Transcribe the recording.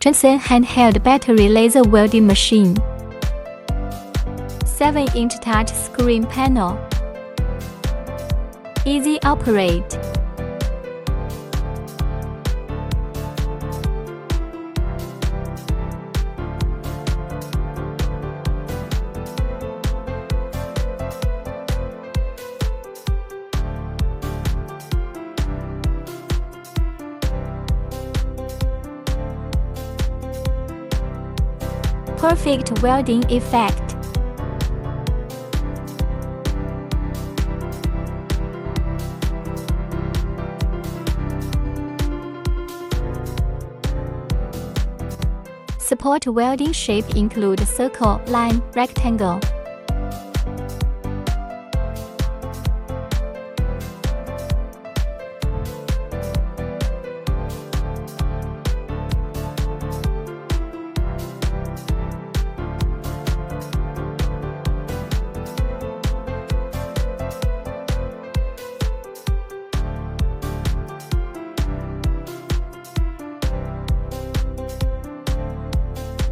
Johnson handheld battery laser welding machine. 7-inch touch screen panel. Easy operate. Perfect welding effect. Support welding shape include circle, line, rectangle.